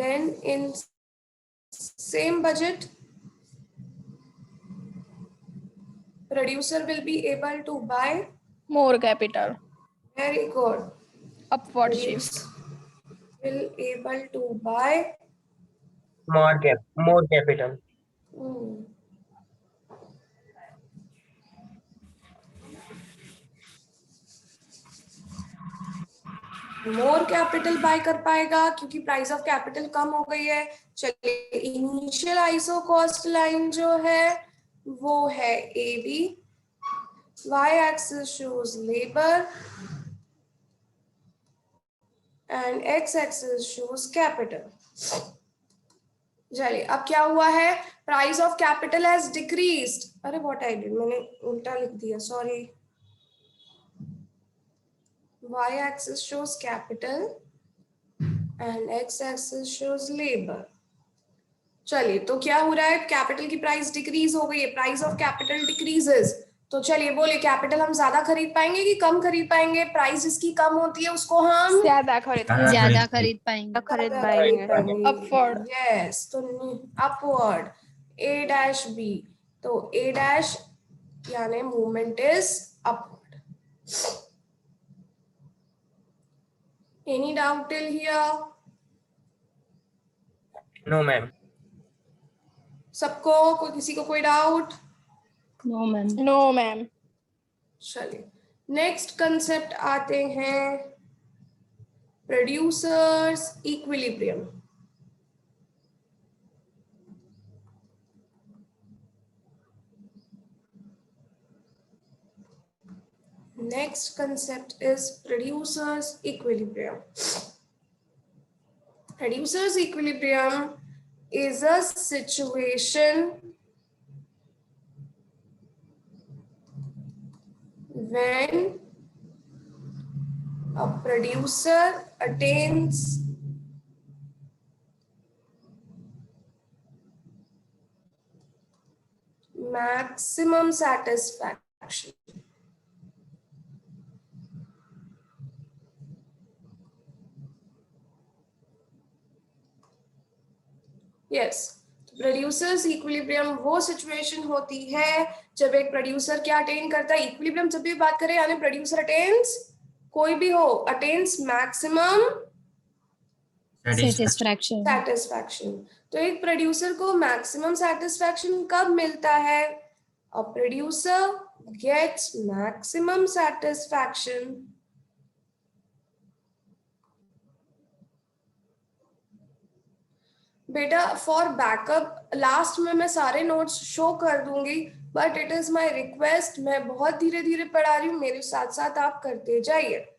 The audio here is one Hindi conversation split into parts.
then in same budget producer will be able to buy more capital. very good. Upward Producer shift. will able to buy more capital. More capital by कर पाएगा क्योंकि प्राइस ऑफ कैपिटल कम हो गई है. चलिए इनिशियल आइसो कॉस्ट लाइन जो है वो है AB. Y axis shows labor and X axis shows capital. चलिए अब क्या हुआ है, price of capital has decreased. अरे व्हाट आई डिड, मैंने उल्टा लिख दिया, sorry. Y axis shows capital and X axis shows labor. चलिए तो क्या हो रहा है, कैपिटल की प्राइस डिक्रीज हो गई है, प्राइस ऑफ कैपिटल डिक्रीजेस. तो चलिए बोले कैपिटल हम ज्यादा खरीद पाएंगे कि कम खरीद पाएंगे. प्राइस जिसकी कम होती है उसको हम ज्यादा खरीद पाएंगे. Upward. यस, तो अपवर्ड A डैश B. तो A डैश यानी movement is upward. Any doubt till here? No ma'am. सबको, कोई किसी को कोई डाउट? No ma'am. चलिए नेक्स्ट कंसेप्ट आते हैं producers equilibrium. Next concept is producers equilibrium. Producers equilibrium is a situation when a producer attains maximum satisfaction. Yes, producers equilibrium वो सिचुएशन होती है जब एक प्रोड्यूसर क्या अटेन करता है. इक्विलिब्रियम जब भी बात करें यानी प्रोड्यूसर अटेन्स, कोई भी हो, अटेन्स मैक्सिमम सेटिस्फैक्शन. तो एक प्रोड्यूसर को मैक्सिमम सेटिस्फैक्शन कब मिलता है? A producer gets maximum satisfaction बेटा फॉर बैकअप लास्ट में मैं सारे नोट्स शो कर दूंगी, but it is my request, मैं बहुत धीरे धीरे पढ़ा रही हूँ, मेरे साथ साथ आप करते जाइए.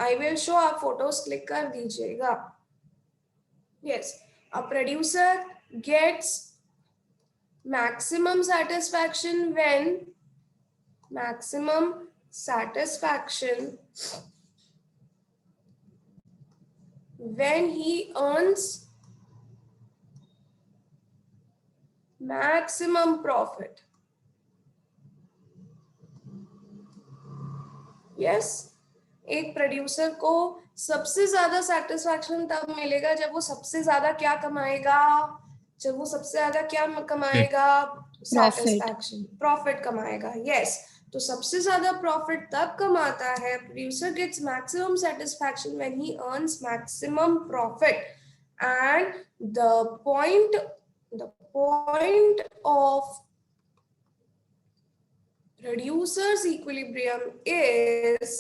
आई विल शो, आप फोटोज क्लिक कर दीजिएगा. Yes, a producer gets maximum satisfaction when he earns maximum profit. Yes, एक प्रोड्यूसर को सबसे ज्यादा सेटिस्फैक्शन तब मिलेगा जब वो सबसे ज्यादा क्या कमाएगा, जब वो सबसे ज्यादा क्या कमाएगा, सेटिस्फैक्शन, प्रॉफिट कमाएगा. यस, तो सबसे ज्यादा प्रॉफिट तब कमाता है, producer gets maximum satisfaction when he earns maximum profit. And the point of producers equilibrium is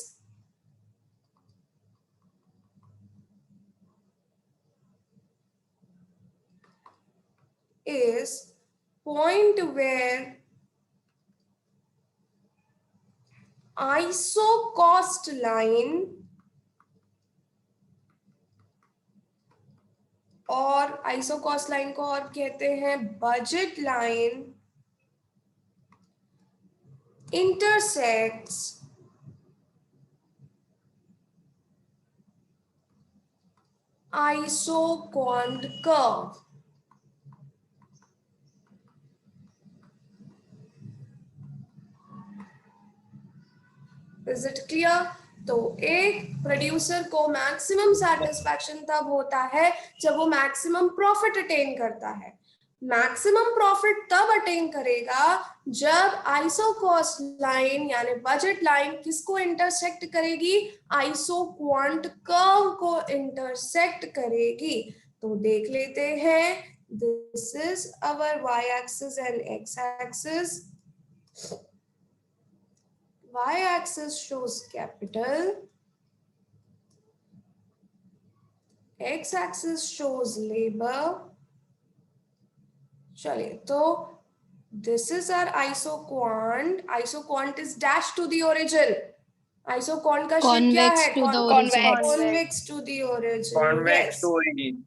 point where ISO cost line और आइसो कॉस्ट लाइन को और कहते हैं budget line intersects isoquant curve. Is it clear? तो एक प्रोड्यूसर को मैक्सिमम सेटिस्फैक्शन तब होता है जब वो मैक्सिमम प्रॉफिट अटेन करता है। मैक्सिमम प्रॉफिट तब अटेन करेगा जब आइसो कॉस्ट लाइन यानी बजट लाइन किसको इंटरसेक्ट करेगी, आइसो क्वांट कर्व को इंटरसेक्ट करेगी। तो देख लेते हैं, this is our y axis and x axis. Y axis shows capital, x axis shows labor. चलिए, तो this is our isoquant. Isoquant is dash to the origin. Isoquant का शेप क्या है? Convex to the origin. Convex to the origin. Convex Yes. to origin.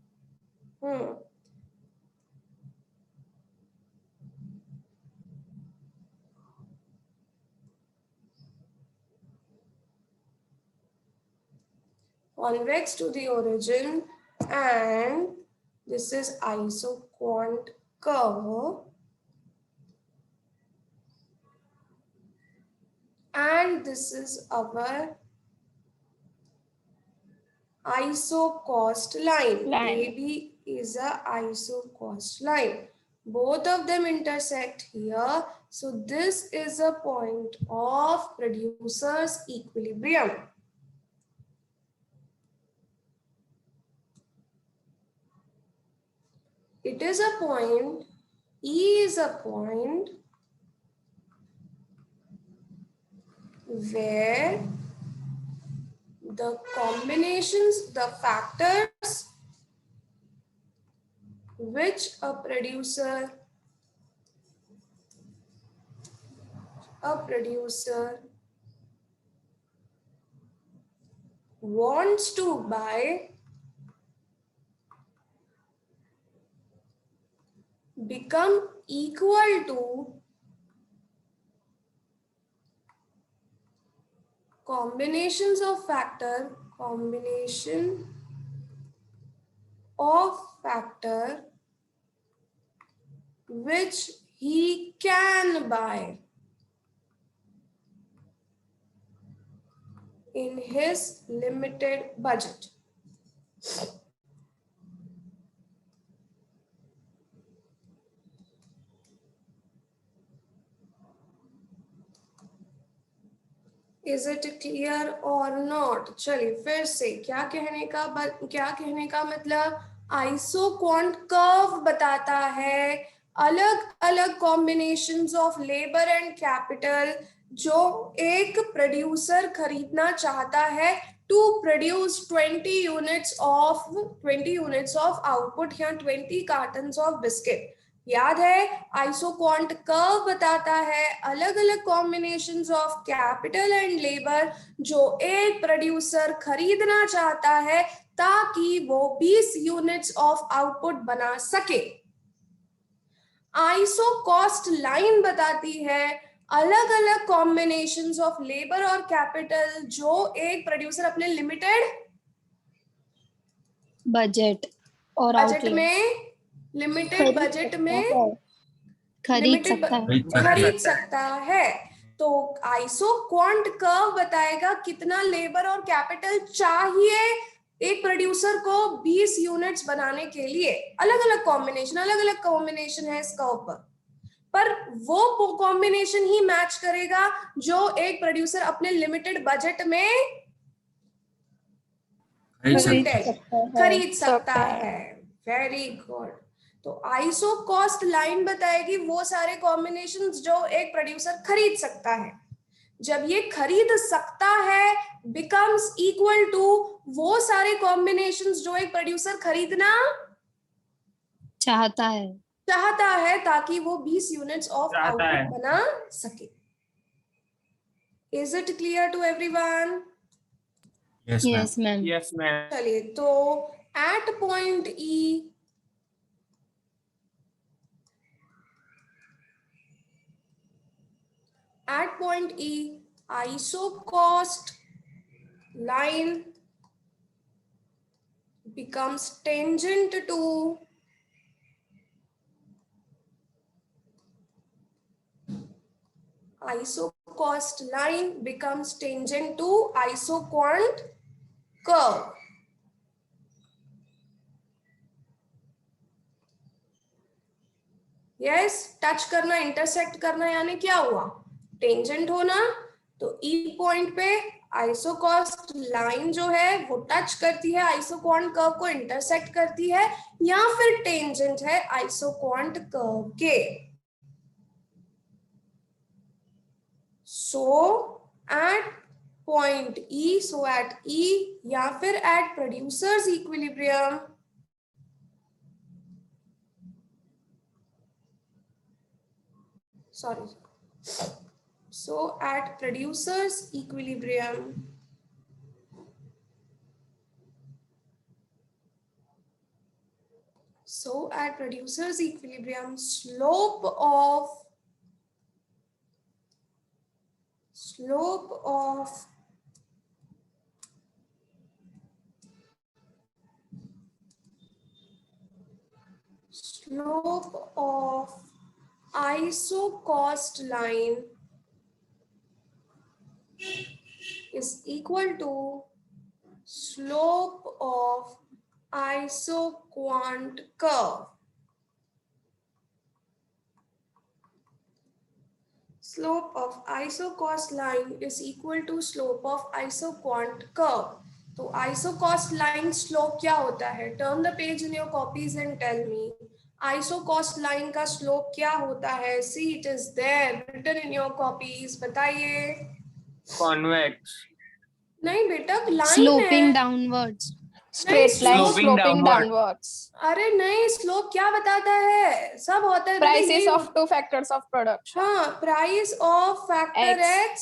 Convex to the origin, and this is isoquant curve, and this is our isocost line. AB is a isocost line. Both of them intersect here. So this is a point of producer's equilibrium. It is a point, E is a point where the combinations, the factors which a producer wants to buy become equal to combinations of factor which he can buy in his limited budget. Is it clear or not? चलिए फिर से क्या कहने का मतलब, आइसोक्वांट कर्व बताता है अलग अलग combinations of labour and capital जो एक प्रोड्यूसर खरीदना चाहता है to produce 20 units of output या 20 कार्टन्स ऑफ बिस्किट। याद है, आइसोक्वांट कर्व बताता है अलग अलग combinations of capital and labour जो एक प्रोड्यूसर खरीदना चाहता है ताकि वो 20 यूनिट्स ऑफ आउटपुट बना सके। आइसोकॉस्ट लाइन बताती है अलग अलग कॉम्बिनेशंस ऑफ लेबर और कैपिटल जो एक प्रोड्यूसर अपने लिमिटेड बजट और बजट में खरीद सकता है। तो आइसोक्वांट कर्व बताएगा कितना लेबर और कैपिटल चाहिए एक प्रोड्यूसर को 20 यूनिट्स बनाने के लिए। अलग अलग कॉम्बिनेशन है इस कर्व पर वो कॉम्बिनेशन ही मैच करेगा जो एक प्रोड्यूसर अपने लिमिटेड बजट में खरीद सकता है। Very good. तो आइसोकॉस्ट लाइन बताएगी वो सारे कॉम्बिनेशंस जो एक प्रोड्यूसर खरीद सकता है। जब ये खरीद सकता है बिकम्स इक्वल टू वो सारे कॉम्बिनेशंस जो एक प्रोड्यूसर खरीदना चाहता है ताकि वो 20 यूनिट्स ऑफ आउटपुट बना सके। Is it clear to everyone? Yes ma'am. चलिए, तो at point E isocost line becomes tangent to isocost line becomes tangent to isoquant curve. Yes, touch करना, इंटरसेक्ट करना, यानी क्या हुआ? टेंजेंट होना। तो ई पॉइंट पे आइसोकॉस्ट लाइन जो है वो टच करती है आइसोक्वांट कर्व को, इंटरसेक्ट करती है, या फिर टेंजेंट है आइसोक्वांट कर्व के। So at point E, so at E या फिर at producer's equilibrium, sorry, so at producers equilibrium, slope of isocost line is equal to slope of isoquant curve. Slope of isocost line is equal to slope of isoquant curve. तो isocost line slope क्या होता है? Turn the page in your copies and tell me. Isocost line का slope क्या होता है? See, it is there written in your copies. बताइए. Convex. नहीं बेटा, line Sloping है. downwards. Straight line Sloping sloping downward. downwards. अरे नहीं, slope क्या बताता है? सब होता है. Prices of two factors of production हाँ, price of factor X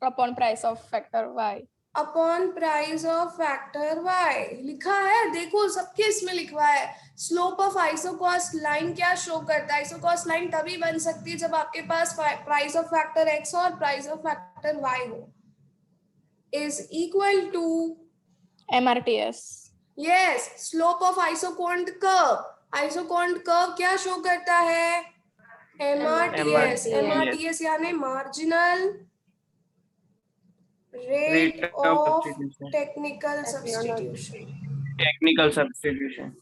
upon price of factor Y. Upon price of factor y लिखा है. देखो, सबके इसमें लिखा है. स्लोप ऑफ आइसोकॉस्ट लाइन क्या शो करता है? आइसोकॉस्ट लाइन तभी बन सकती है जब आपके पास प्राइस ऑफ फैक्टर x और प्राइस ऑफ फैक्टर y हो. Is equal to MRTS. यस, slope of isoquant curve. Isoquant curve क्या शो करता है? MRTS. MRTS यानी marginal rate of substitution. technical substitution. Technical substitution.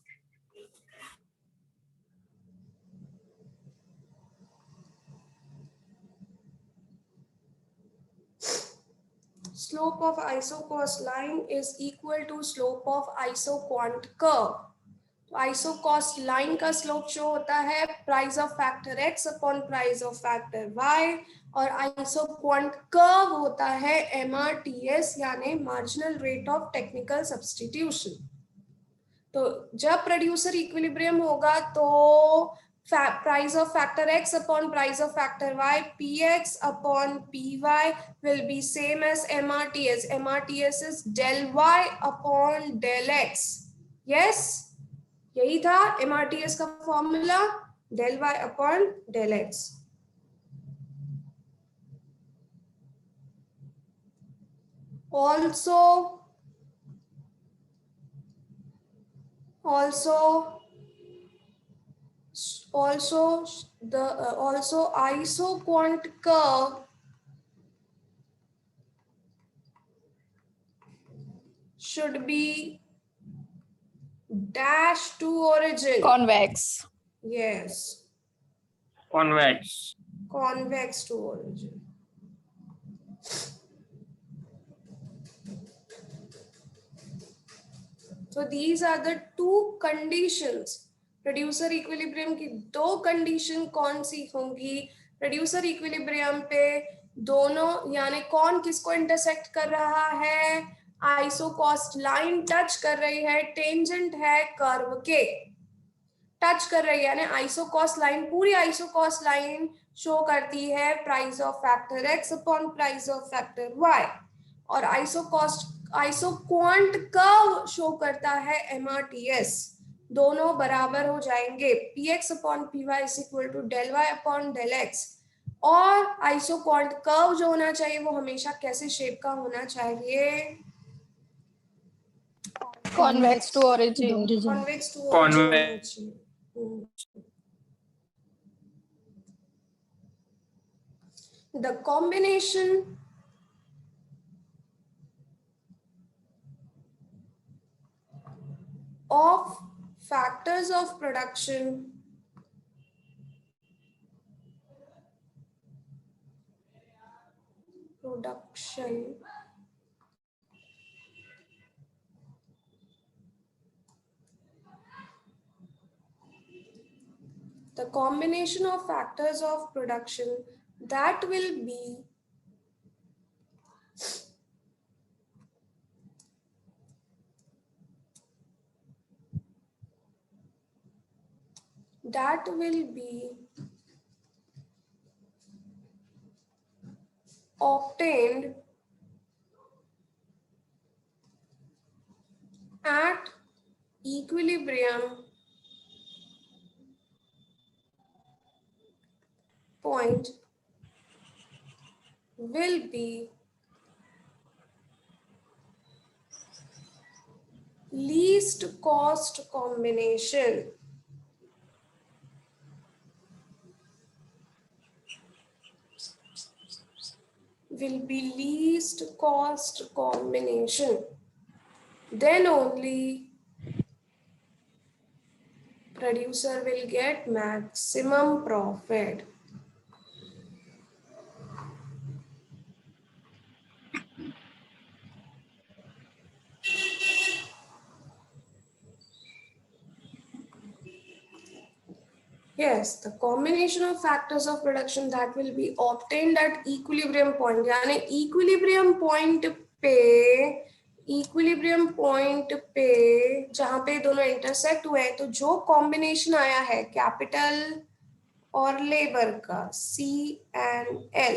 Slope of isocost line is equal to slope of isoquant curve. तो आइसोकॉस्ट लाइन का स्लोप शो होता है price of factor x upon price of factor y, और आइसोक्वांट कर्व होता है MRTS यानी marginal rate of technical substitution. तो जब प्रोड्यूसर इक्विलिब्रियम होगा तो price of factor x upon price of factor y, px upon py will be same as MRTS. MRTS is del y upon del x. Yes, यही था MRTS का formula, del y upon del x. Also isoquant curve should be dash to origin. Convex. Yes, Convex. convex to origin. So these are the two conditions. Producer equilibrium की दो कंडीशन कौन सी होंगी? प्रोड्यूसर इक्विलिब्रियम पे दोनों यानी कौन किसको इंटरसेक्ट कर रहा है? आइसोकॉस्ट लाइन टच कर रही है, टेंजेंट है कर्व के. टच कर रही है यानी आइसोकॉस्ट लाइन, पूरी आइसोकॉस्ट लाइन शो करती है price of factor x upon price of factor y, और आइसोक्वांट कर्व शो करता है MRTS. दोनों बराबर हो जाएंगे. px upon py is equal to del y upon del x. और आइसोक्वांट कर्व जो होना चाहिए वो हमेशा कैसे शेप का होना चाहिए? Convex to origin. Convex to Convex. the combination of factors of production the combination of factors of production that will be obtained at equilibrium point will be least cost combination. Will be least cost combination. Then only producer will get maximum profit. Yes, the combination of factors of production that will be obtained at equilibrium point. यानी equilibrium point पे जहाँ पे दोनों intersect हुए हैं, तो जो combination आया है capital और labor का C&L,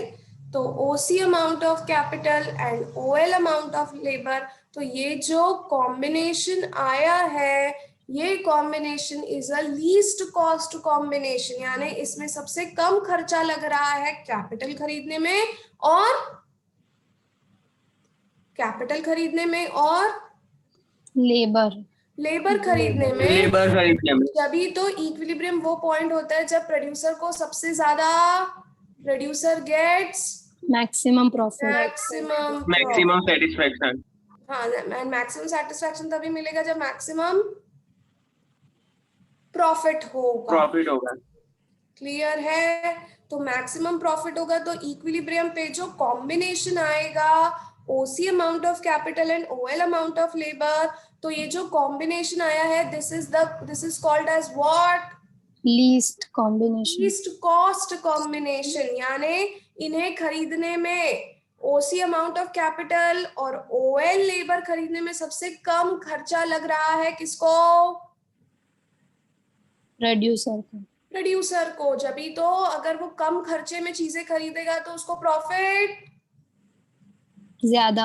तो OC amount of capital and OL amount of labor, तो ये जो combination आया है, ये combination is a least cost combination, यानी इसमें सबसे कम खर्चा लग रहा है कैपिटल खरीदने में और लेबर खरीदने में। तभी तो इक्विलिब्रियम वो पॉइंट होता है जब प्रोड्यूसर गेट्स मैक्सिमम सेटिस्फैक्शन। हाँ, एंड मैक्सिमम सेटिस्फैक्शन तभी मिलेगा जब मैक्सिमम प्रॉफिट होगा। क्लियर है? तो मैक्सिमम प्रॉफिट होगा तो इक्विलिब्रियम पे जो कॉम्बिनेशन आएगा OC amount of capital and OL amount of labour, तो ये जो कॉम्बिनेशन आया है this is called as what? Least cost combination. यानी इन्हें खरीदने में OC अमाउंट ऑफ कैपिटल और OL लेबर खरीदने में सबसे कम खर्चा लग रहा है किसको? प्रोड्यूसर को। जब भी तो अगर वो कम खर्चे में चीजें खरीदेगा तो उसको प्रॉफिट ज्यादा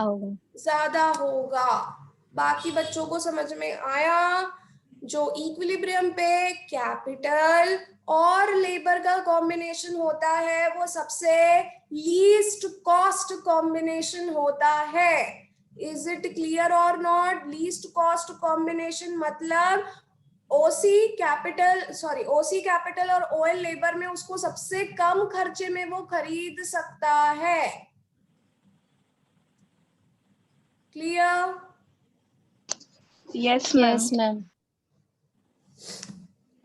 होगा। बाकी बच्चों को समझ में आया? जो इक्विलिब्रियम पे कैपिटल और लेबर का कॉम्बिनेशन होता है वो सबसे लीस्ट कॉस्ट कॉम्बिनेशन होता है। इज इट क्लियर और नॉट? लीस्ट कॉस्ट कॉम्बिनेशन मतलब OC कैपिटल और OL लेबर में उसको सबसे कम खर्चे में वो खरीद सकता है। क्लियर? Yes ma'am.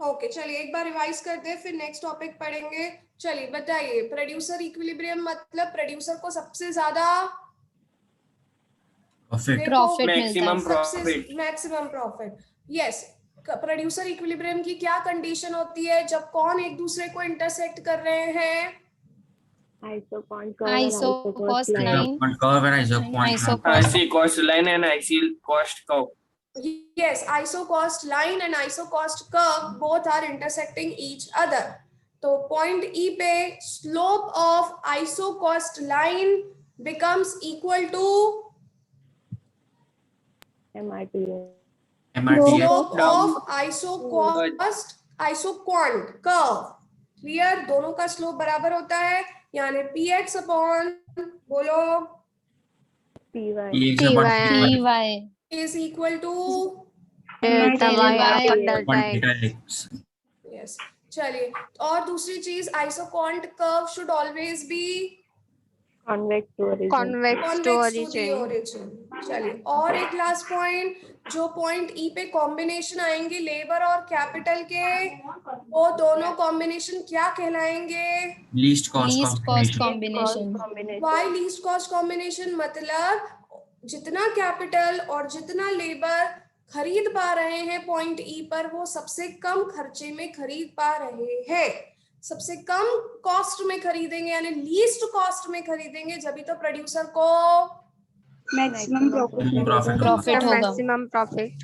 ओके, चलिए एक बार रिवाइज करते हैं, फिर नेक्स्ट टॉपिक पढ़ेंगे। चलिए बताइए, प्रोड्यूसर इक्विलिब्रियम मतलब प्रोड्यूसर को सबसे ज्यादा maximum profit. Yes, producer equilibrium की क्या कंडीशन होती है जब कौन एक दूसरे को इंटरसेक्ट कर रहे हैं? IC cost line and IC cost curve. Yes, ISO cost line and ISO cost curve both are intersecting each other. तो point E पे slope of ISO cost line becomes equal to MRTS. slope of ISO quant curve. Clear? दोनों का स्लोप बराबर होता है, यानी PX अपॉन बोलो PY is equal to delta Y upon delta X. Yes. चलिए, और दूसरी चीज isoquant curve should always be Convex to origin. Convex to convex to the origin. Origin. चलिए और एक लास्ट पॉइंट, जो पॉइंट ई पे कॉम्बिनेशन आएंगे लेबर और कैपिटल के, वो दोनों कॉम्बिनेशन क्या कहलाएंगे? Least cost combination. Why least cost combination? मतलब जितना कैपिटल और जितना लेबर खरीद पा रहे हैं पॉइंट ई पर, वो सबसे कम खर्चे में खरीद पा रहे हैं, सबसे कम कॉस्ट में खरीदेंगे, यानी लीस्ट कॉस्ट में खरीदेंगे, जब भी तो प्रोड्यूसर को Maximum Profit होगा। Maximum profit.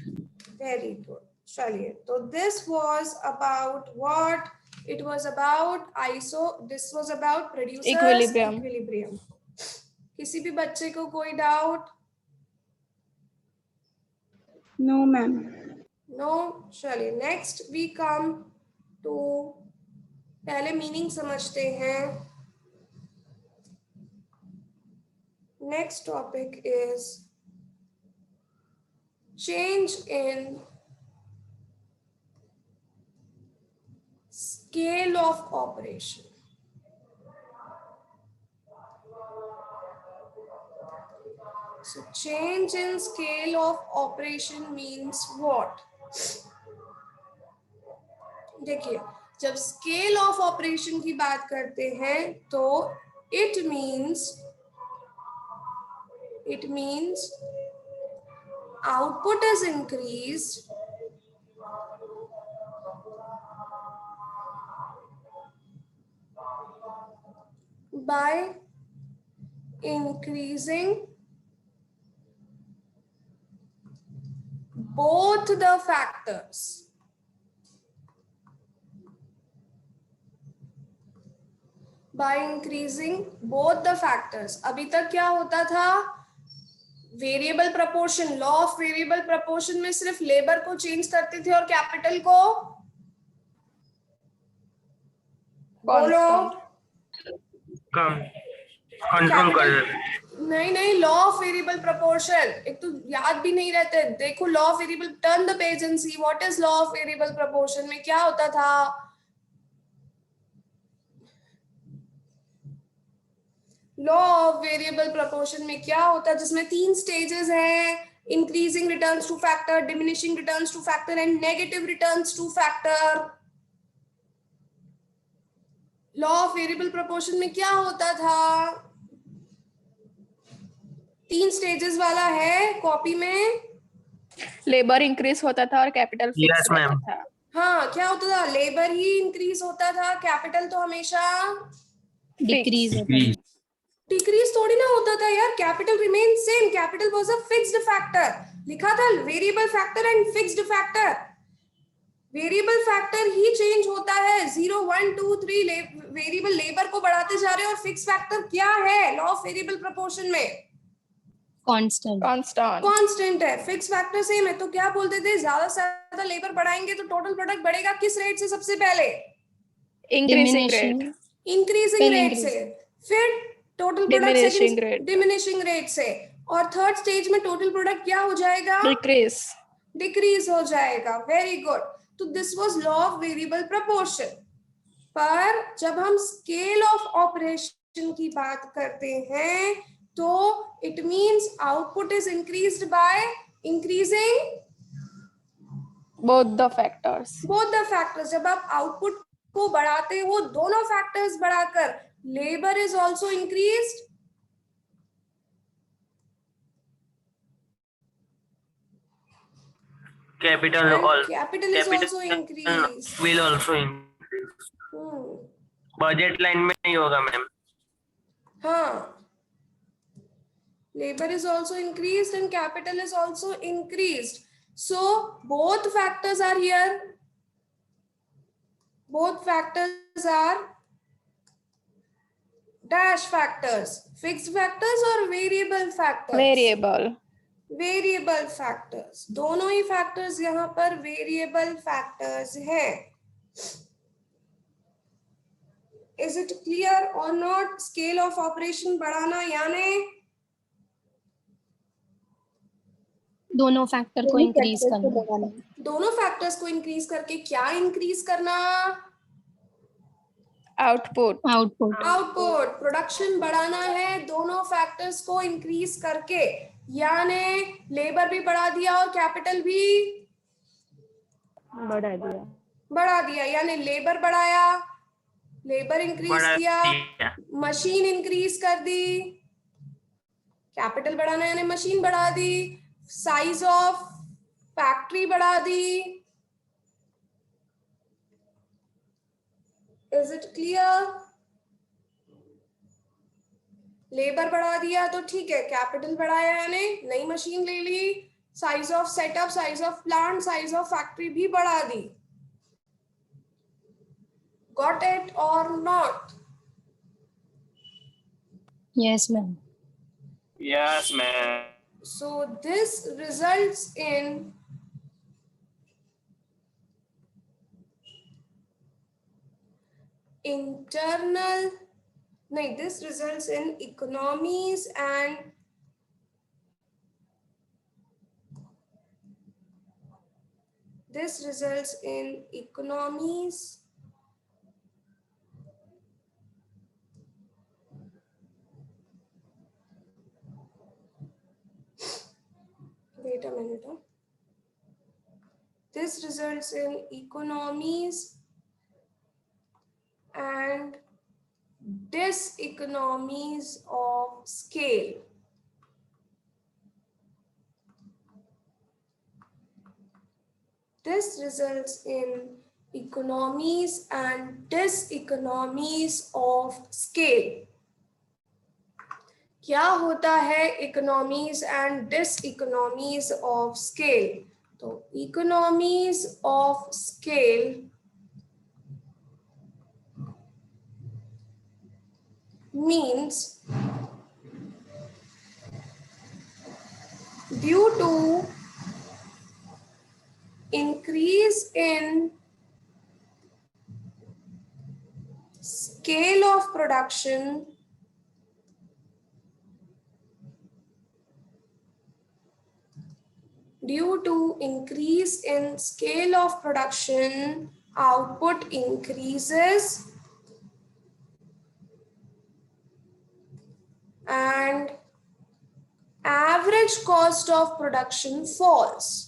Very good. चलिए, तो this was about what? It was about iso, this was about producers Equilibrium. Equilibrium. किसी भी बच्चे को कोई डाउट? No, ma'am. नो। चलिए, नेक्स्ट वी कम टू, पहले मीनिंग समझते हैं। Next topic is change in scale of operation. So change in scale of operation means what? देखिए, जब स्केल ऑफ ऑपरेशन की बात करते हैं तो it means output is increased by increasing both the factors. By increasing both the factors. अभी तक क्या होता था? Variable proportion, law of variable proportion में सिर्फ लेबर को चेंज करते थे और कैपिटल को बोलो कम कंट्रोल कर देते। नहीं, लॉ ऑफ वेरिएबल प्रपोर्शन एक तो याद भी नहीं रहते। देखो, law of variable, turn the page and see what is law of variable proportion में क्या होता था? लॉ ऑफ वेरिएबल प्रपोर्शन में क्या होता है, जिसमें 3 स्टेजेस हैं, increasing returns two factor, diminishing returns two factor and negative returns two factor. Law of variable proportion में क्या होता था? 3 स्टेजेस वाला है कॉपी में। लेबर इंक्रीज होता था और कैपिटल फिक्स Yes, होता ma'am. था। हाँ, क्या होता था? लेबर ही इंक्रीज होता था, कैपिटल तो हमेशा Decrease डिक्रीज थोड़ी ना होता था यार। Capital remain same, capital was a fixed factor. लिखा था variable factor and fixed factor. Variable factor he change होता है, 0 1 2 3 वेरिएबल लेबर को बढ़ाते जा रहे हैं। और फिक्स फैक्टर क्या है लॉ ऑफ वेरिएबल प्रपोर्शन में? constant कांस्टेंट है। फिक्स फैक्टर सेम है, तो क्या बोलते थे? ज्यादा से ज्यादा लेबर बढ़ाएंगे तो टोटल प्रोडक्ट बढ़ेगा किस रेट से? सबसे पहले इंक्रीजिंग रेट, इंक्रीजिंग रेट से, फिर total product Diminishing rate. Diminishing rate से, और थर्ड स्टेज में टोटल प्रोडक्ट क्या हो जाएगा? डिक्रीज हो जाएगा। Very good. तो this was law of variable proportion. पर जब हम स्केल ऑफ ऑपरेशन की बात करते हैं तो it means output is increased by increasing both the factors. Both the factors. जब आप आउटपुट को बढ़ाते हो दोनों फैक्टर्स बढ़ाकर, labour is also increased, Capital capital is also increase. will also increase. Budget line में नहीं होगा मैम। हाँ, labor is also increased and capital is also increased. So both factors are here. Both factors are dash factors. Fixed factors or variable factors? Variable factors. दोनों ही factors यहाँ पर variable factors हैं. Is it clear or not? Scale of operation बढ़ाना यानी दोनों फैक्टर को इंक्रीज करना। दोनों फैक्टर्स को इंक्रीज करके क्या इंक्रीज करना? आउटपुट आउटपुट प्रोडक्शन बढ़ाना है दोनों फैक्टर्स को इंक्रीज करके, यानी लेबर भी बढ़ा दिया और कैपिटल भी बढ़ा दिया, यानी लेबर बढ़ाया, लेबर इंक्रीज किया, मशीन इंक्रीज कर दी, कैपिटल बढ़ाना यानी मशीन बढ़ा दी, साइज ऑफ फैक्ट्री बढ़ा दी। Is it clear? लेबर बढ़ा दिया तो ठीक है, कैपिटल बढ़ाया यानी नई मशीन ले ली, size of setup, size of plant, size of factory भी बढ़ा दी। Got it or not? Yes, ma'am. Yes, ma'am. So this results in this results in economies and wait a minute. This results in economies and diseconomies of scale. This results in economies and diseconomies of scale. क्या होता है economies and diseconomies of scale? तो economies of scale means due to increase in scale of production, due to increase in scale of production, output increases and average cost of production falls.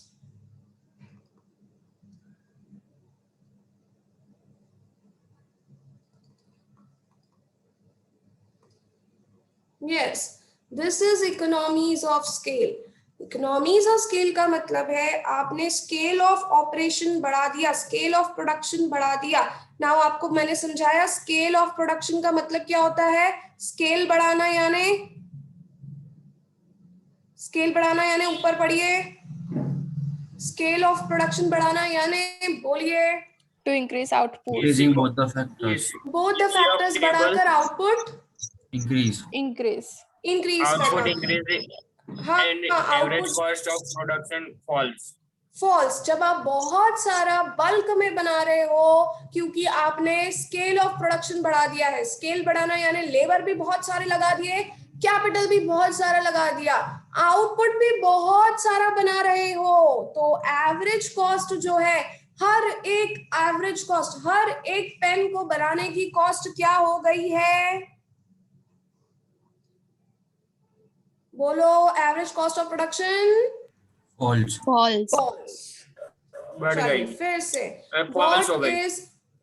Yes, this is economies of scale. Economies of scale का मतलब है आपने स्केल ऑफ ऑपरेशन बढ़ा दिया, स्केल ऑफ प्रोडक्शन बढ़ा दिया। नाउ आपको मैंने समझाया स्केल ऑफ प्रोडक्शन का मतलब क्या होता है। स्केल बढ़ाना यानी ऊपर पढ़िए, स्केल ऑफ प्रोडक्शन बढ़ाना यानी बोलिए to increase output, Increasing both the factors. Both the factors बढ़ाकर आउटपुट Increase. इंक्रीज Output करना। increases हाँ, and average cost of production falls. Falls, जब आप बहुत सारा बल्क में बना रहे हो क्योंकि आपने स्केल ऑफ प्रोडक्शन बढ़ा दिया है। स्केल बढ़ाना यानी लेबर भी बहुत सारे लगा दिए, कैपिटल भी बहुत सारा लगा दिया, आउटपुट भी बहुत सारा बना रहे हो, तो एवरेज कॉस्ट जो है, हर एक पेन को बनाने की कॉस्ट क्या हो गई है, बोलो। Average cost of production False. बढ़ गई, फिर से false हो गई।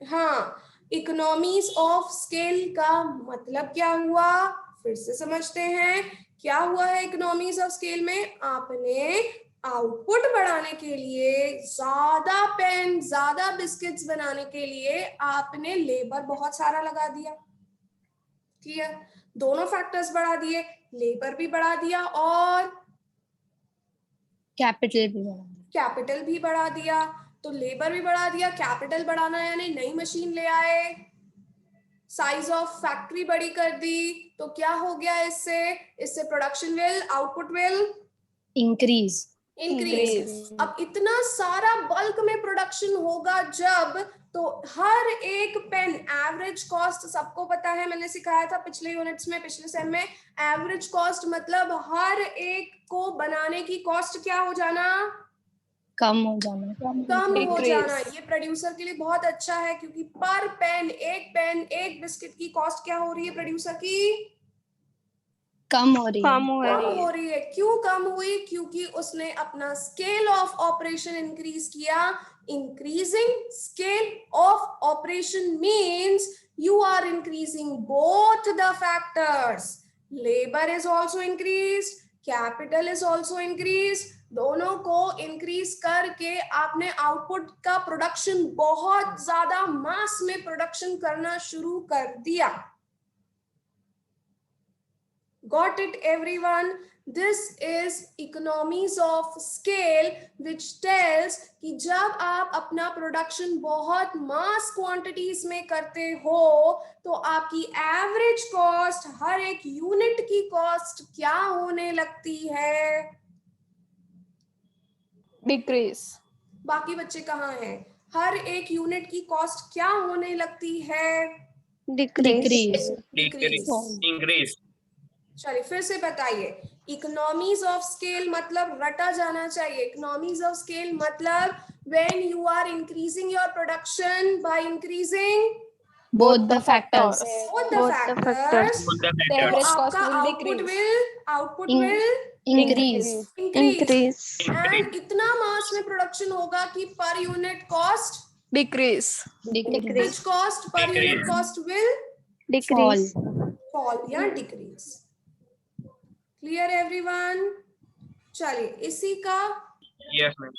हाँ, इकोनॉमीज ऑफ स्केल का मतलब क्या हुआ, फिर से समझते हैं क्या हुआ है। इकोनॉमीज ऑफ स्केल में आपने आउटपुट बढ़ाने के लिए, ज्यादा पेन, ज्यादा बिस्किट्स बनाने के लिए आपने लेबर बहुत सारा लगा दिया। क्लियर? दोनों फैक्टर्स बढ़ा दिए, लेबर भी बढ़ा दिया और कैपिटल भी बढ़ा दिया। तो लेबर भी बढ़ा दिया, कैपिटल बढ़ाना यानी नई मशीन ले आए, साइज ऑफ फैक्ट्री बड़ी कर दी, तो क्या हो गया इससे production will, output will increase. अब इतना सारा बल्क में प्रोडक्शन होगा जब, तो हर एक पेन एवरेज कॉस्ट सबको पता है, मैंने सिखाया था पिछले यूनिट्स में, पिछले सेम में। एवरेज कॉस्ट मतलब हर एक को बनाने की कॉस्ट क्या हो जाना, कम हो जाना, कम हो Decrease. जाना। ये प्रोड्यूसर के लिए बहुत अच्छा है क्योंकि पर पेन एक बिस्किट की कॉस्ट क्या हो रही है प्रोड्यूसर की? कम हो रही है। कम हो कम रही हो है। रही है। क्यों कम हुई? क्योंकि उसने अपना स्केल ऑफ ऑपरेशन इंक्रीज किया। Increasing scale of operation means you are increasing both the factors. Labor is also increased, capital is also increased. दोनों को इंक्रीज करके आपने आउटपुट का प्रोडक्शन बहुत ज्यादा मास में प्रोडक्शन करना शुरू कर दिया। Got it, everyone? This is economies of scale, which tells कि जब आप अपना प्रोडक्शन बहुत मास क्वांटिटीज में करते हो तो आपकी एवरेज कॉस्ट, हर एक यूनिट की कॉस्ट क्या होने लगती है? Decrease. बाकी बच्चे कहाँ हैं? हर एक यूनिट की कॉस्ट क्या होने लगती है? डिक्रीज। इंक्रीज। चलिए फिर से बताइए। इकोनॉमीज ऑफ स्केल मतलब रटा जाना चाहिए। इकोनॉमीज ऑफ स्केल मतलब when you are increasing your production by increasing both the factors. both the factors, The तो average cost आपका will output decrease. Will increase. Increase and इतना मास में प्रोडक्शन होगा कि per unit cost, Decrease. which cost per unit cost will fall. fall या decrease. Clear everyone? चलिए इसी का यस मैम।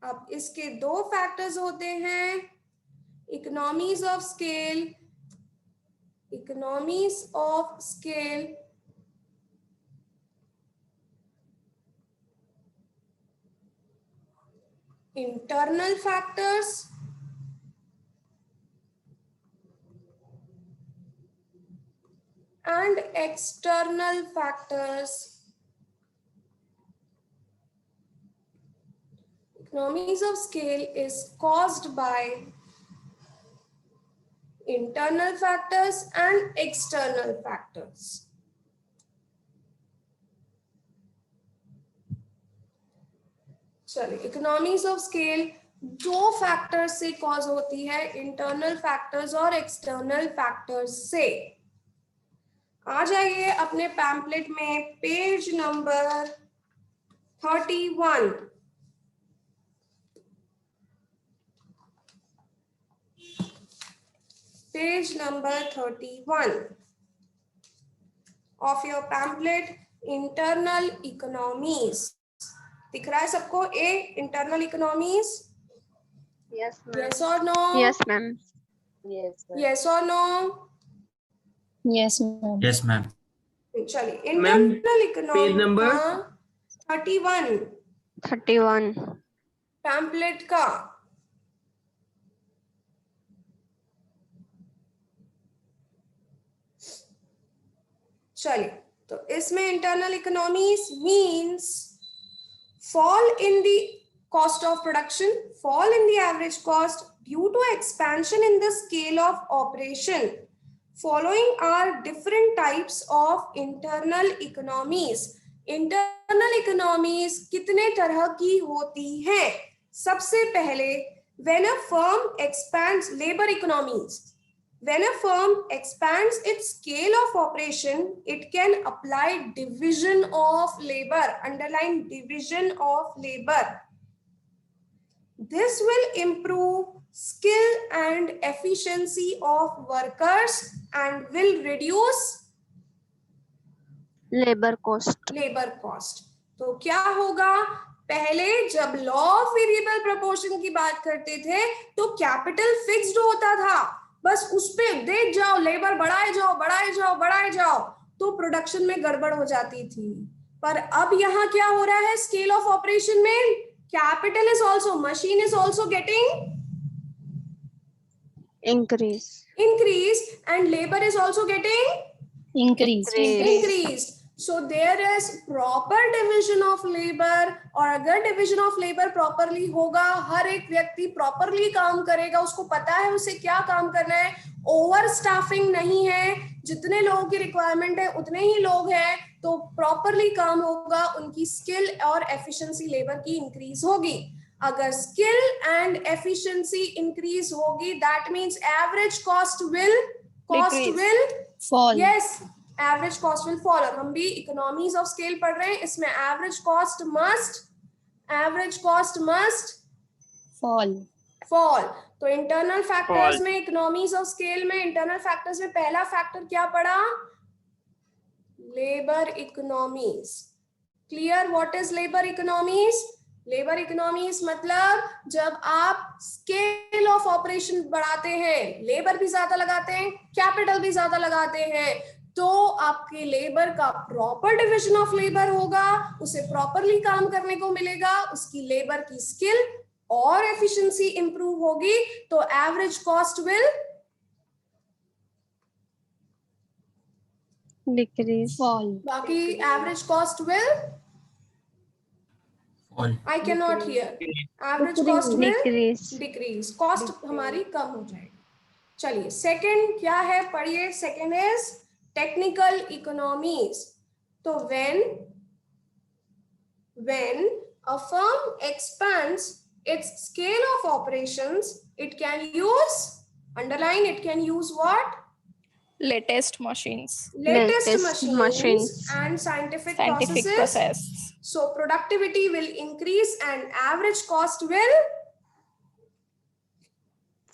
अब इसके दो फैक्टर्स होते हैं, economies of scale, economies of scale internal factors and external factors. Economies of scale is caused by internal factors and external factors. चलिए इकोनॉमीज ऑफ स्केल दो फैक्टर्स से कॉज होती है, इंटरनल फैक्टर्स और एक्सटर्नल फैक्टर्स से। आ जाइए अपने पैम्पलेट में page number 31। Page number 31 of your pamphlet, internal economies. दिख रहा है सबको? ए internal economies? Yes, ma'am. Yes और नो? Yes, ma'am. यस और no? Yes ma'am. Yes, ma'am. चलिए Ma'am, internal economy page number? 31 31. Pamphlet का चलिए, तो इसमें internal economies means fall in the cost of production, fall in the average cost due to expansion in the scale of operation. Following are different types of internal economies. Internal economies कितने तरह की होती हैं? सबसे पहले when a firm expands, labor economies. When a firm expands its scale of operation, it can apply division of labor. Underline division of labor. This will improve skill and efficiency of workers and will reduce Labor cost. labor cost. तो क्या होगा? पहले जब लॉ ऑफ वेरिएबल प्रोपोर्शन की बात करते थे तो कैपिटल फिक्स्ड होता था, बस उस पे देख जाओ, लेबर बढ़ाए जाओ बढ़ाए जाओ बढ़ाए जाओ, तो प्रोडक्शन में गड़बड़ हो जाती थी। पर अब यहाँ क्या हो रहा है? स्केल ऑफ ऑपरेशन में capital is also, machine is also getting Increase. and labor is also getting increase. increased. So there is proper division of labor, और अगर division of labor properly होगा, हर एक व्यक्ति properly काम करेगा, उसको पता है उसे क्या काम करना है, ओवर स्टाफिंग नहीं है, जितने लोगों की रिक्वायरमेंट है उतने ही लोग हैं, तो प्रॉपरली काम होगा, उनकी स्किल और एफिशिएंसी लेबर की इंक्रीज होगी। अगर स्किल एंड एफिशिएंसी इंक्रीज होगी, that means average cost will Decrease. fall, yes, average cost will fall. और हम भी इकोनॉमीज ऑफ स्केल पढ़ रहे हैं, इसमें average cost must fall, fall. तो इंटरनल फैक्टर्स Fall. में, इकोनॉमीज ऑफ स्केल में इंटरनल फैक्टर्स में पहला फैक्टर क्या पड़ा? Labour economies. Clear? What is labour economies? Labour economies मतलब जब आप स्केल ऑफ ऑपरेशन बढ़ाते हैं, लेबर भी ज्यादा लगाते हैं, कैपिटल भी ज्यादा लगाते हैं, तो आपके लेबर का प्रॉपर डिविजन ऑफ लेबर होगा, उसे प्रॉपरली काम करने को मिलेगा, उसकी लेबर की स्किल और एफिशिएंसी इंप्रूव होगी, तो average cost will Decrease. fall, बाकी average cost will, fall, I can not here, average cost will Decrease. Decrease, cost हमारी कम हो जाएगी। चलिए सेकंड क्या है, पढ़िए। Second is technical economies. तो when a firm expands its scale of operations, it can use, underline, it can use what? Latest machines. Latest machines. and scientific Scientific processes. process. So productivity will increase and average cost will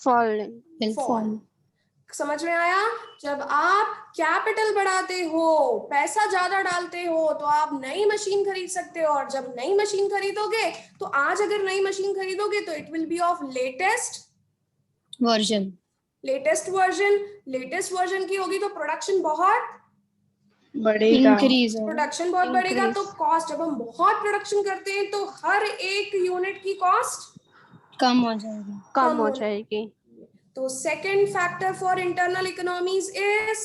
Falling. will fall. fall, समझ में आया? जब आप कैपिटल बढ़ाते हो, पैसा ज्यादा डालते हो, तो आप नई मशीन खरीद सकते हो, और जब नई मशीन खरीदोगे, तो आज अगर नई मशीन खरीदोगे तो it will be of latest version, version की होगी, तो प्रोडक्शन बहुत increase होगा, प्रोडक्शन बहुत बढ़ेगा। Increase. तो कॉस्ट, जब हम बहुत प्रोडक्शन करते हैं तो हर एक यूनिट की कॉस्ट कम हो जाएगा, कम हो हो जाएगी. तो second factor for internal economies is,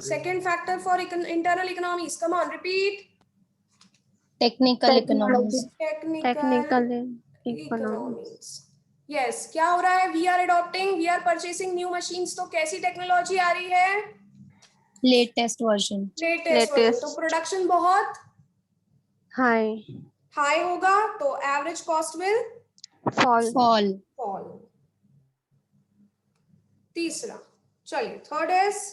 second factor for internal economies, come on, repeat. technical economics, Technical economies. Yes, क्या हो रहा है? We are adopting, we are purchasing new machines, तो कैसी टेक्नोलॉजी आ रही है? latest version, latest. तो प्रोडक्शन बहुत High. हाई होगा, तो average cost will Fall. fall, fall. तीसरा, चलिए third is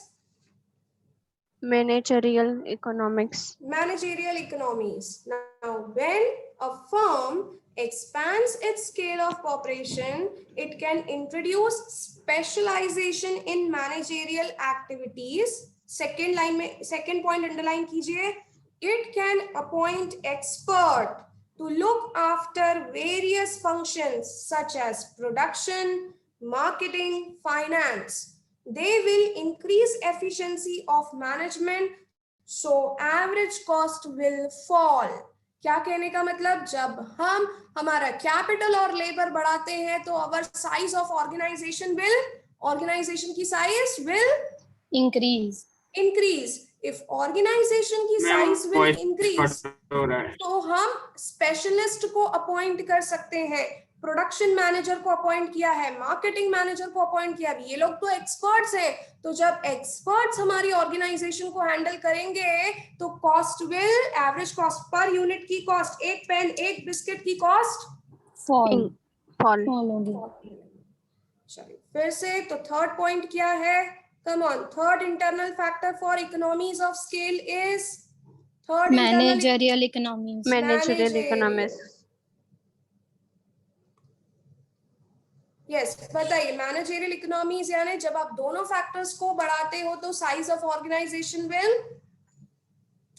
Managerial economics. managerial economies. Now, when a firm expands its scale of operation, it can introduce specialization in managerial activities. Second line में, second point underline कीजिए. It can appoint expert to look after various functions such as production, marketing, finance. They will increase efficiency of management, so average cost will fall. क्या कहने का मतलब? जब हम हमारा कैपिटल और लेबर बढ़ाते हैं, तो our size of organization की size will increase, if organization की size will increase, तो हम स्पेशलिस्ट को अपॉइंट कर सकते हैं, प्रोडक्शन मैनेजर को अपॉइंट किया है, मार्केटिंग मैनेजर को अपॉइंट किया है, ये लोग तो एक्सपर्ट्स हैं। तो जब एक्सपर्ट्स हमारी ऑर्गेनाइजेशन को हैंडल करेंगे, तो cost will, average cost per unit की कॉस्ट, एक पेन, एक बिस्किट की कॉस्ट fall, Fall. fall होगी, चलिए फिर से, तो थर्ड पॉइंट क्या है? Come on, third internal factor for economies of scale is, third managerial economics, Managerial economics. यस, बताइए। मैनेजरियल इकोनॉमीज यानी जब आप दोनों फैक्टर्स को बढ़ाते हो, तो size of organisation will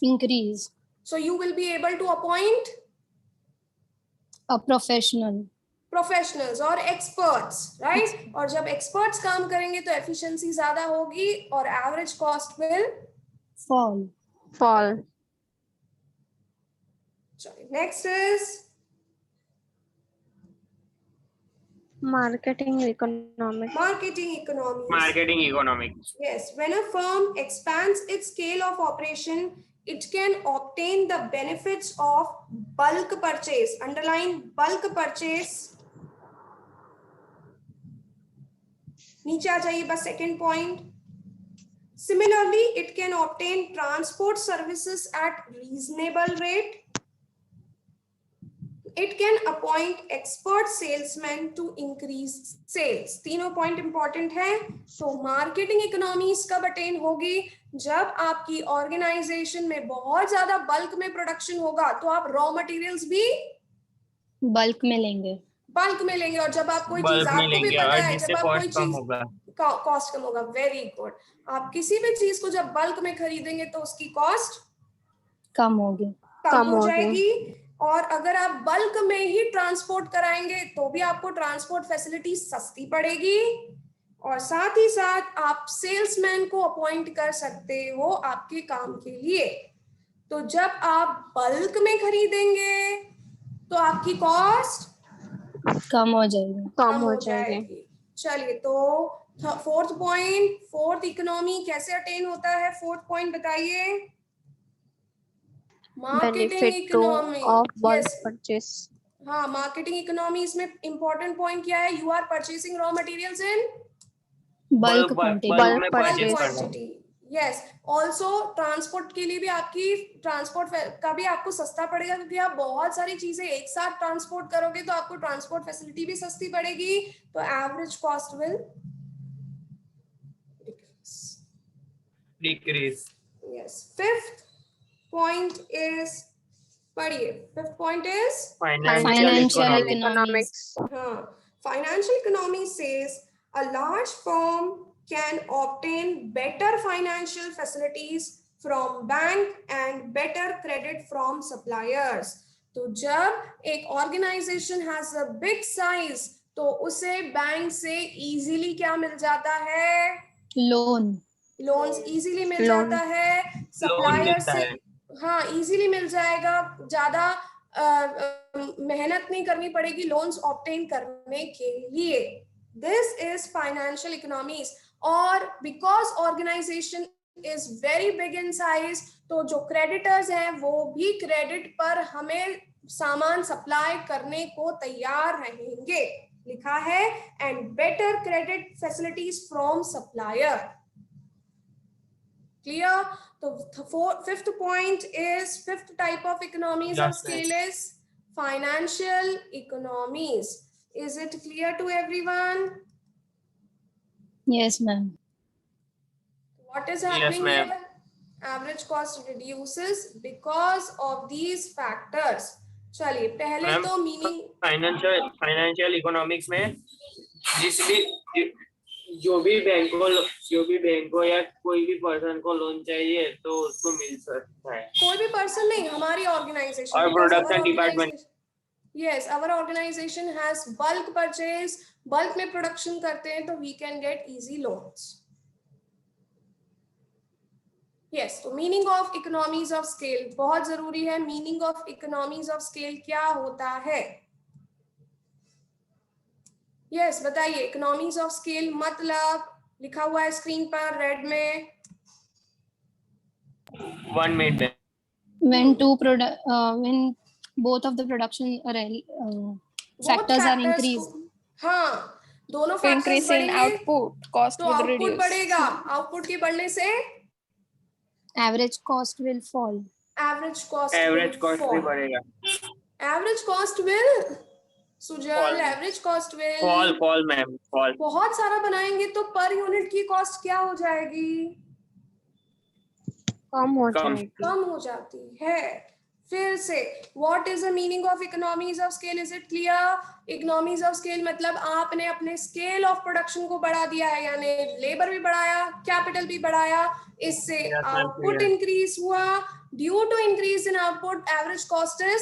increase, so you will be able to appoint a professional, professionals और एक्सपर्ट्स, राइट? और जब एक्सपर्ट्स काम करेंगे तो एफिशिएंसी ज्यादा होगी और average cost will fall, Fall. चलिए next is Marketing economics. marketing economies. Marketing economics. Yes, when a firm expands its scale of operation, it can obtain the benefits of bulk purchase. Underline bulk purchase. नीचे आ जाइए बस, second point. Similarly, it can obtain transport services at reasonable rate. It can appoint expert salesmen to increase sales. तीनों पॉइंट इंपॉर्टेंट है. तो मार्केटिंग इकोनॉमीज कब अटेन होगी? जब आपकी ऑर्गेनाइजेशन में बहुत ज्यादा बल्क में प्रोडक्शन होगा तो आप रॉ मटेरियल्स भी बल्क में लेंगे. बल्क में लेंगे. और जब आप कोई चीज, बल्क में आपको भी लेंगे पता और है, जिससे जब आप कोई कॉस्ट कम चीज होगा. कॉस्ट कम होगा. Very good. आप किसी भी चीज को जब बल्क में खरीदेंगे तो उसकी कॉस्ट कम होगी. कम हो जाएगी. और अगर आप बल्क में ही ट्रांसपोर्ट कराएंगे तो भी आपको ट्रांसपोर्ट फैसिलिटी सस्ती पड़ेगी. और साथ ही साथ आप सेल्समैन को अपॉइंट कर सकते हो आपके काम के लिए. तो जब आप बल्क में खरीदेंगे तो आपकी कॉस्ट कम हो जाएगी. कम हो जाएगी. चलिए, तो फोर्थ पॉइंट, फोर्थ इकोनॉमी कैसे अटेन होता है? फोर्थ पॉइंट बताइए. Marketing benefit to economy. Of bulk purchase. हाँ, मार्केटिंग इकोनॉमी. इसमें इंपॉर्टेंट पॉइंट क्या है? You are purchasing raw materials in bulk bulk quantity. bulk में purchase. परचेस करना. क्वांटिटी. यस. ऑल्सो ट्रांसपोर्ट के लिए भी आपकी ट्रांसपोर्ट का भी आपको सस्ता पड़ेगा, क्योंकि आप बहुत सारी चीजें एक साथ ट्रांसपोर्ट करोगे तो आपको ट्रांसपोर्ट फैसिलिटी भी सस्ती पड़ेगी. तो average cost will decrease. Yes. Fifth point is, पढ़िए. Fifth point is Financial economics. financial economy says a large firm can obtain better financial facilities from bank and better credit from suppliers. तो जब एक organization has a big size तो उसे बैंक से easily क्या मिल जाता है? लोन. लोन्स इजीली मिल Loan. जाता है. सप्लायर मिलता से है. हाँ इजीली मिल जाएगा. ज्यादा मेहनत नहीं करनी पड़ेगी लोन्स ऑब्टेन करने के लिए. This is financial economies. और because organisation is very big in size तो जो क्रेडिटर्स हैं वो भी क्रेडिट पर हमें सामान सप्लाई करने को तैयार रहेंगे. लिखा है and better credit facilities from supplier. Clear? So fifth point is, fifth type of economies of Yes, scale is financial economies. Is it clear to everyone? Yes, ma'am. What is Yes, happening ma'am. here? Average cost reduces because of these factors. चलिए, पहले Ma'am, तो मीनिंग. फाइनेंशियल इकोनॉमिक्स में जिस भी जो भी बैंक को या कोई भी पर्सन को लोन चाहिए तो उसको मिल सकता है. कोई भी पर्सन नहीं, हमारी ऑर्गेनाइजेशन. और production department. Yes, our organization has bulk purchase, bulk में प्रोडक्शन करते हैं तो we can get easy loans. Yes, तो meaning of economies of scale बहुत जरूरी है. Meaning of economies of scale क्या होता है? यस, बताइए. इकोनॉमीज ऑफ स्केल मतलब लिखा हुआ है स्क्रीन पर रेड में. 1 minute. When when both of the production factors are increased. हाँ, दोनों To फैक्टर्स increase in बढ़ेंगे output, cost तो will आउटपुट reduce. बढ़ेगा. आउटपुट के बढ़ने से Average cost will fall. Average cost भी बढ़ेगा. Average cost will Sujal. Fall. Average cost will fall ma'am. Fall. बहुत सारा बनाएंगे तो पर यूनिट की कॉस्ट क्या हो जाएगी? कम हो कम. जाएगी. कम हो जाती है. फिर से, what is the meaning of economies of scale? Is it clear? Economies of scale मतलब आपने अपने स्केल ऑफ प्रोडक्शन को बढ़ा दिया है, यानी लेबर भी बढ़ाया, कैपिटल भी बढ़ाया. इससे Yes, ma'am, output clear. Increase हुआ. Due to increase in output average cost is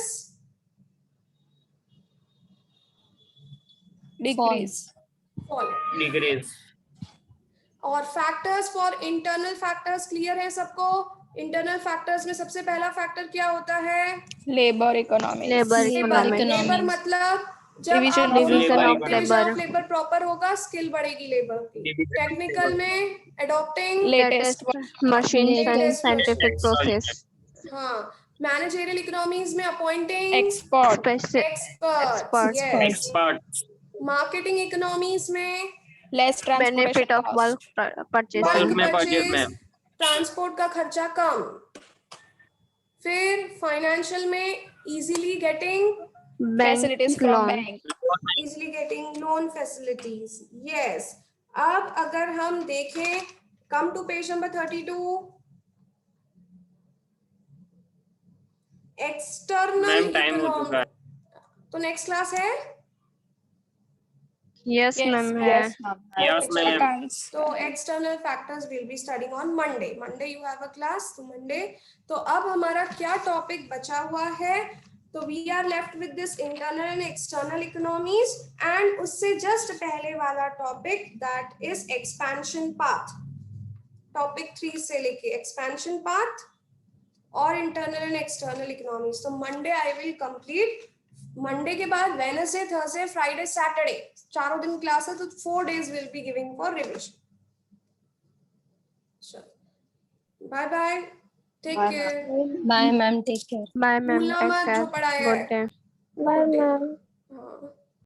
Decrease. Fall. Decrease. और factors for internal factors clear है सबको? इंटरनल फैक्टर्स में सबसे पहला फैक्टर क्या होता है? Labor economics. Labor economics. Labour मतलब जब Division आप of labor. Division of labour proper होगा स्किल बढ़ेगी लेबर की. टेक्निकल में adopting Latest machines and Latest scientific process. हाँ. मैनेजरियल इकोनॉमीज में appointing export. Experts. Expert. Marketing economies में Less transportation Benefit of cost. bulk purchasing. Bulk में purchase में. ट्रांसपोर्ट का खर्चा कम. फिर फाइनेंशियल में easily getting facilities Bank from loan. bank. easily getting loan facilities. Yes. अब अगर हम देखें, come to page number 32. External ma'am time हो चुका economic. है। तो नेक्स्ट क्लास है, Yes, ma'am. Yes, ma'am. Yes, ma'am. Accounts. तो external factors will be studying on Monday. Monday you have a class, तो मंडे। तो अब हमारा क्या टॉपिक बचा हुआ है? तो we are left with this internal and external economies, and उससे जस्ट पहले वाला topic that is expansion path. Topic 3 से लेके एक्सपेंशन पाथ और इंटरनल एंड एक्सटर्नल इकोनॉमीज। तो Monday I will complete. Monday के बाद वेडनेसडे, थर्सडे, फ्राइडे, सैटरडे, चारों दिन क्लास है, तो 4 days will be giving for revision. Bye bye, take care. Bye, ma'am. Take care. Bye, ma'am. भूलना Take मत जो care. पढ़ाया Good है। day. Good day. हाँ।